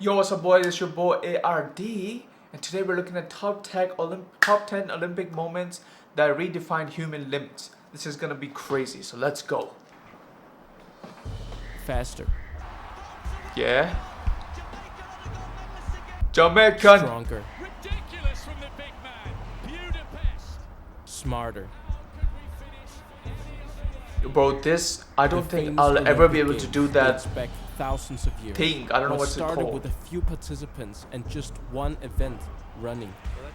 Yo, what's up, boys? It's your boy ARD, and today we're looking at top 10 Olympic moments that redefined human limits. This is gonna be crazy, so let's go. Faster, Yeah. Jamaican. stronger, Ridiculous from the big man. Budapest. smarter. Bro, this, I don't The think famous I'll ever be Olympic able to Games do that dates back thousands of years. thing. I don't know What what's it started called. with a few participants and just one event, running,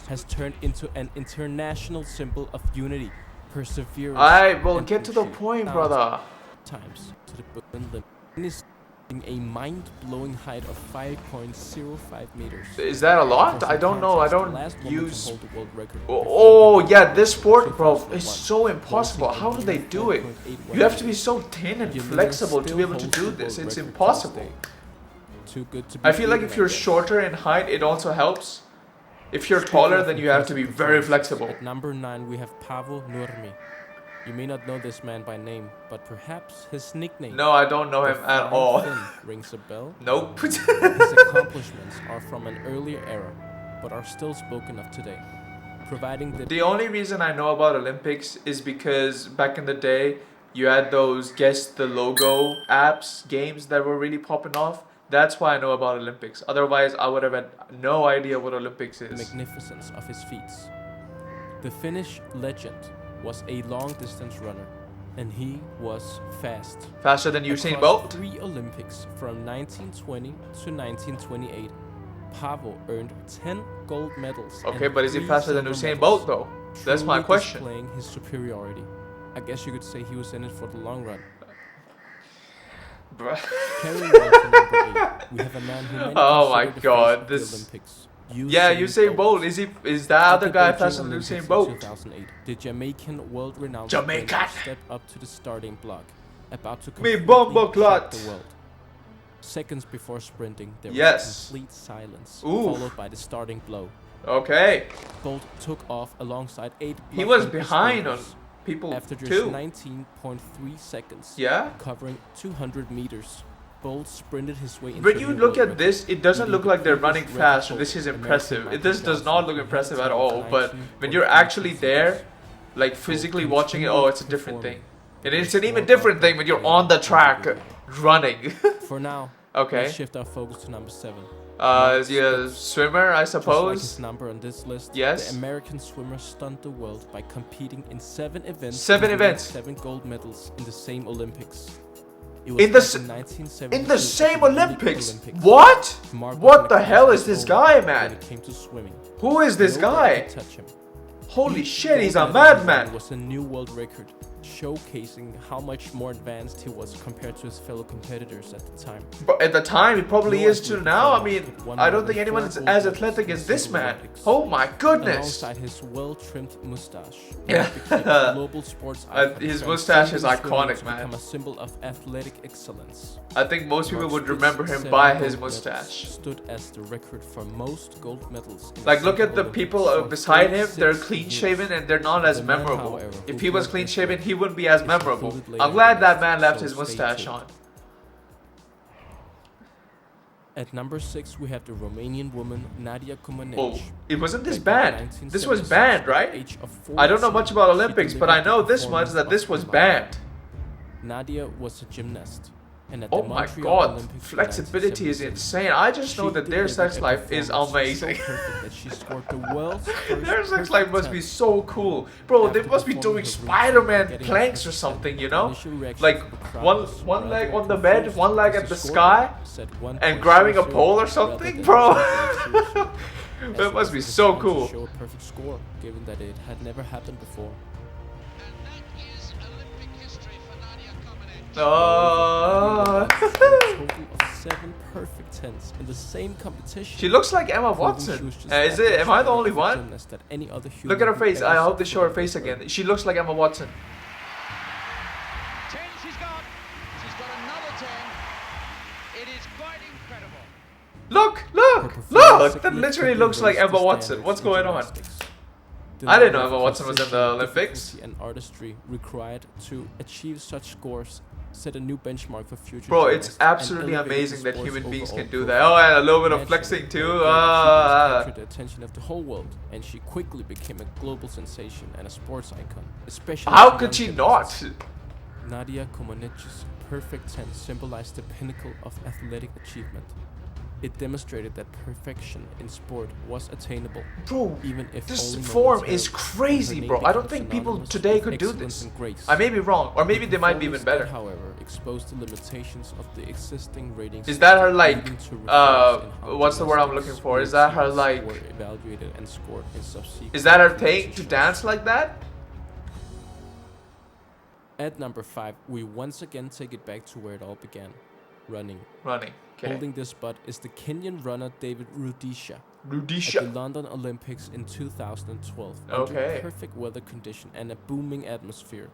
has turned into an international symbol of unity, perseverance. Alright, well, and get to the pursuit. point, Now, brother. Times to the Berlin limit. This a mind-blowing height of 5.05 meters. Is that a lot? For I don't know. I context, the don't last woman to use. hold the world record Oh, before yeah, this sport, bro, 2001. is so impossible. How do they do it? You have to be so thin and flexible to be able to do this. It's impossible. Too good to be I feel like beaten, if you're I guess. shorter in height, it also helps. If you're taller, then you have to be very flexible. At number 9, we have Paavo Nurmi. You may not know this man by name, but perhaps his nickname, No, I don't know the him at Flying all. Finn, rings a bell. Nope. His accomplishments are from an earlier era, but are still spoken of today, providing the The only reason I know about Olympics is because back in the day, you had those guess the logo apps, games that were really popping off. That's why I know about Olympics. Otherwise, I would have had no idea what Olympics is. magnificence of his feats. The Finnish legend was a long-distance runner, and he was fast. Faster than Usain Across Bolt? 3 Olympics from 1920 to 1928, Paavo earned 10 gold medals. Okay, and but is he 3 faster than silver Usain medals, Bolt though? That's my truly question. displaying his superiority. I guess you could say he was in it for the long run. Bruh. Carrying on to number 8, we have a man who many Oh my consider the God, face of this- the Olympics. Yeah, Usain Bolt. Is that At other the guy Beijing faster than Olympics Usain in Bolt? 2008, the Jamaican world-renowned Jamaican. sprinter stepped up to the starting block, about to Me completely bombo shock clot. the world. Seconds before sprinting, there Yes. was complete silence, Oof. followed by the starting blow. Okay. Bolt took off alongside 8 He was Buffalo behind on sprinters people after just too. 19.3 seconds, Yeah? covering 200 meters. Bolt sprinted his way into When a you new look world at this, it doesn't beating look the like they're previous running record fast. holder, This is American impressive. Michael This does not Johnson, look who impressive had at all. But when you're 19.3 actually there, like physically watching it, oh, it's a different thing. And it's an even different thing when you're on the track running. For now, Okay. let's shift our focus to number 7. Is he a swimmer, I Just like his suppose? number on this list, Yes. the American swimmer stunned the world by competing in 7 events. 7 and winning events. 7 gold medals in the same Olympics. It In the back s- 1972 In the at same Munich Olympics? Olympics. What? Mark What was the hell is McKenzie's this own guy, when man? it came to swimming. Who is this Nobody guy? could touch him. Holy Each shit, he's a gold medal he won madman. was a new world record, showcasing how much more advanced he was compared to his fellow competitors at the time. But at the time, he probably No is too athlete now. I from mean, won I more don't think than anyone 4 is gold as medals athletic in as this single man. Olympics. Oh my goodness. Alongside his well-trimmed mustache, Yeah. he became a global sports icon, His mustache is transcending swimming iconic, to man. become a symbol of athletic excellence. I think most people Mark would Spitz's remember him 7 by gold his medals mustache. Stood as the record for most gold medals. in a Like, look single at the Olympics people for beside him. They're 36 clean years. shaven and they're not as The man, memorable. however, If who he was broke clean this shaven, record he wouldn't be as is memorable. included later I'm in glad the that list, man left so his stay mustache tuned. on. At number 6, we have the Romanian woman Nadia Comaneci. Oh, it wasn't this Back in banned. This was 1976, banned, at the right? age of I don't know 14, much about she Olympics, but I delivered know the this much performance that of this her was life. banned. Nadia was a gymnast, and at Oh the my Montreal god, Olympics in flexibility is 1976, insane. I just know she that their delivered sex a life is performance amazing. So perfect that she scored the world's Their first sex life must be so cool. Bro, they After must be performing doing her routine, Spider-Man getting planks or impressed something, at you the know? initial reaction Like from the crowd one was one leg rather on the bed, confused one leg as at the the scorecard sky, said and grabbing a 1.00 pole or rather something, than bro. 0.00. That must be As so was cool. to show a perfect score, given that it had never happened before. Oh. A total of 7 perfect tens in the same competition. She looks like Emma proving Watson. she was just Is that it? much Am I the more only of a one? gymnast than any other Look at her human face. who I ever hope they stepped show her foot on face this again. earth. She looks like Emma Watson. 10 she's got. She's got another 10. It is quite incredible. Look! Her Look! performance Look! That significantly literally looks like raised the Emma Watson. standards What's in going on? gymnastics. The I didn't know level Emma of Watson was in the precision, Olympics. difficulty, and artistry required to achieve such scores set a new benchmark for future. Bro, it's gymnasts and absolutely elevated the amazing that sport's human beings overall can do profile. that. Oh, and a little bit of Naturally, flexing too. her achievements captured the attention of the whole world, and she quickly became a global sensation and a sports icon, especially How to could she young not? gymnasts. Nadia Comaneci's perfect 10 symbolized the pinnacle of athletic achievement. It demonstrated that perfection in sport was attainable, Bro, even if this only form momentarily, is and crazy, her name bro. I don't became think people synonymous today with could do excellence this. and grace. I may be wrong, or maybe they might be even Performance better. did, however, exposed the limitations of the existing ratings. Is that her like, leading to reforms in how what's the word I'm gymnastics, looking for? Is that her routines like, were evaluated and scored in subsequent is that her thing to competitions. dance like that? At number 5, we once again take it back to where it all began, running. Running, okay. Holding this spot is the Kenyan runner David Rudisha. At the Rudisha. London Olympics in 2012, Okay. under perfect weather condition and a booming atmosphere,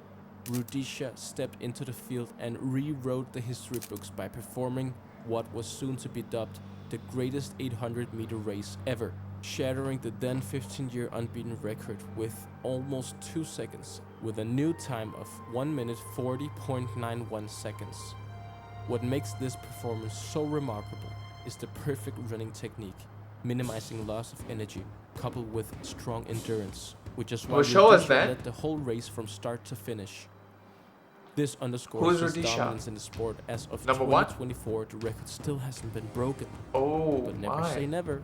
Rudisha stepped into the field and rewrote the history books by performing what was soon to be dubbed the greatest 800-meter race ever, shattering the then 15-year unbeaten record with almost 2 seconds, with a new time of 1 minute 40.91 seconds. What makes this performance so remarkable is the perfect running technique, minimizing loss of energy, coupled with strong endurance, which is why Well, show us Rudisha then. led the whole race from start to finish. This Who underscores is his Rudisha? dominance in the sport. As of Number one? 2024, the record still hasn't been broken, Oh but never say my. never.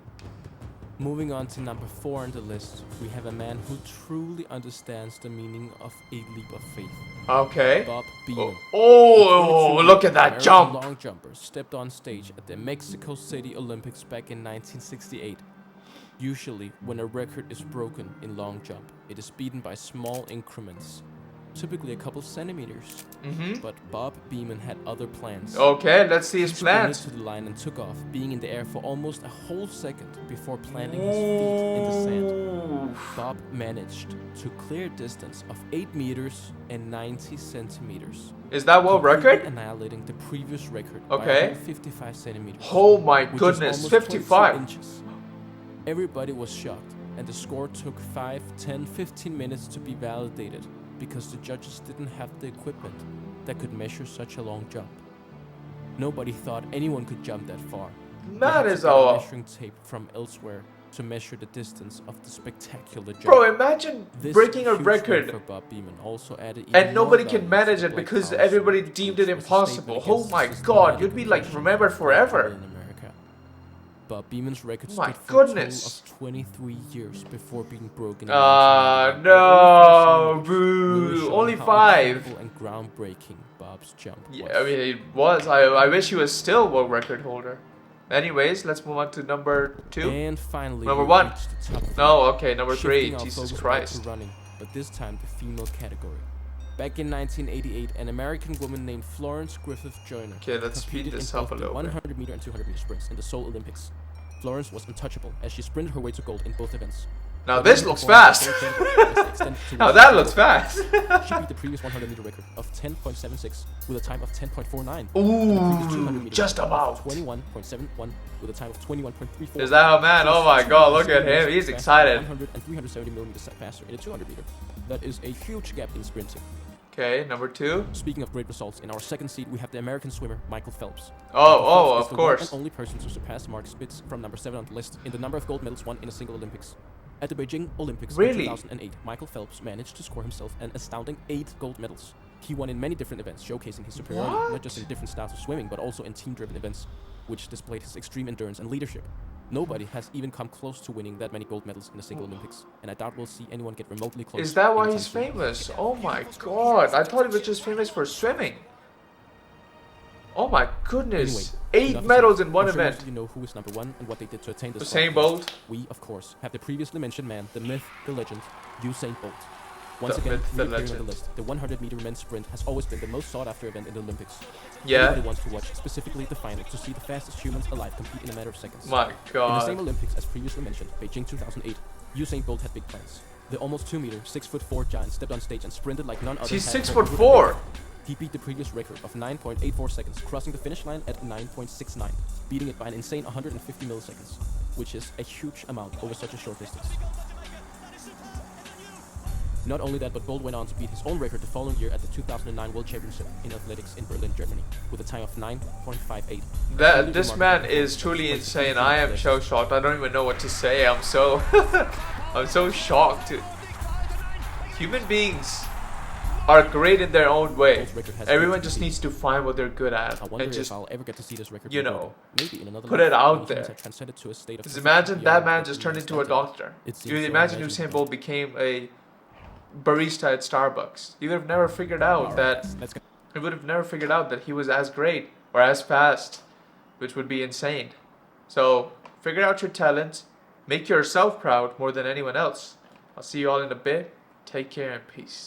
Moving on to number 4 on the list, we have a man who truly understands the meaning of a leap of faith. Okay. Bob Beamon. Oh, The 22-year look at that American jump. long jumper stepped on stage at the Mexico City Olympics back in 1968. Usually, when a record is broken in long jump, it is beaten by small increments, typically a couple centimeters. But Bob Beamon had other plans. Okay, let's see He his sprinted plans. to the line and took off, being in the air for almost a whole second before planting his feet in the sand. Oof. Bob managed to clear a distance of 8 meters and 90 centimeters. Is that world completely record? Annihilating the previous record Okay. by a whole 55 centimeters. Oh my which is goodness, almost 22 55. inches. Everybody was shocked, and the score took 5, 10, 15 minutes to be validated because the judges didn't have the equipment that could measure such a long jump. Nobody thought anyone could jump that far. They That had to is get a all. measuring tape from elsewhere to measure the distance of the spectacular jump. Bro, imagine This breaking a huge win record for Bob Beamon also added even and nobody more can value to manage the it Black because Power everybody story, deemed which it was a statement impossible. Oh against my systematic god, you'd be like oppression remembered of forever. in America. Bob Beamon's record My stood for a goodness. total of 23 years before being broken in Ah, 1991 by no, only 5 centimeters, really boo. showing Only how 5. incredible and groundbreaking Bob's jump was. Yeah, I mean, it was. I wish he was still world record holder. Anyways, let's move on to number 2. And finally, Number we 1. reached the top 3. No, okay, number 3. Shifting our Jesus focus back Christ. to running, but this time the female category. Back in 1988, an American woman named Florence Griffith Joyner Okay, let's speed competed this in up both a the little bit. 100 meter and 200 meter sprints in the Seoul Olympics. Florence was untouchable as she sprinted her way to gold in both events. Now Her this winning looks performance fast. in the Seoul Championships was extended to Now 100 that meters. looks fast. She beat the previous 100 meter record of 10.76 with a time of 10.49. and the previous 200 Ooh, meter just record of about. 21.71 with a time of 21.34. Is that how man? Oh my god, look at him. He's Faster, excited. 100 and 370 millimeters faster in a 200 meter. That is a huge gap in sprinting. Okay, number 2. Speaking of great results, in our second seed we have the American swimmer Michael Phelps. Oh, Michael Phelps of is the one course. and only person to surpass Mark Spitz from number 7 on the list in the number of gold medals won in a single Olympics. At the Beijing Olympics Really? in 2008, Michael Phelps managed to score himself an astounding 8 gold medals. He won in many different events, showcasing his superiority What? not just in different styles of swimming, but also in team-driven events, which displayed his extreme endurance and leadership. Nobody has even come close to winning that many gold medals in a single Olympics, and I doubt we'll see anyone get remotely close. Is that why anytime he's soon. famous? Oh my god. I thought he was just famous for swimming. Oh my goodness. Anyway, 8 enough medals said. in one I'm sure most event. of you know who is number 1 and what they did to attain this. Usain spot. Bolt. We, of course, have the previously mentioned man, the myth, the legend, Usain Bolt. Once The again, myth, the reappearing on legend. the list, the 100 meter men's sprint has always been the most sought after event in the Olympics. Yeah. Everybody wants to watch, specifically the final, to see the fastest humans alive compete in a matter of seconds. My In the same god. Olympics, as previously mentioned, Beijing 2008, Usain Bolt had big plans. The almost 2 meter, 6'4" giant stepped on stage and sprinted like none other. He's had 6'4". He beat the previous record of 9.84 seconds, crossing the finish line at 9.69, beating it by an insane 150 milliseconds, which is a huge amount over such a short distance. Not only that, but Bolt went on to beat his own record the following year at the 2009 World Championship in athletics in Berlin, Germany, with a time of 9.58. This man is truly insane. I am so shocked. I don't even know what to say. I'm so I'm so shocked. Human beings are great in their own way. Everyone just needs to find what they're good at and just, I'll ever get to see this record, you know, maybe in another put it life, out when humans there. have transcended to a state of Just imagine that man just beyond turned into a understanding. doctor. It seems You so imagine Usain unimaginable. Bolt became a barista at Starbucks. He would have never figured out that Let's go. he would have never figured out that he was as great or as fast, which would be insane. So figure out your talent, make yourself proud more than anyone else. I'll see you all in a bit. Take care and peace.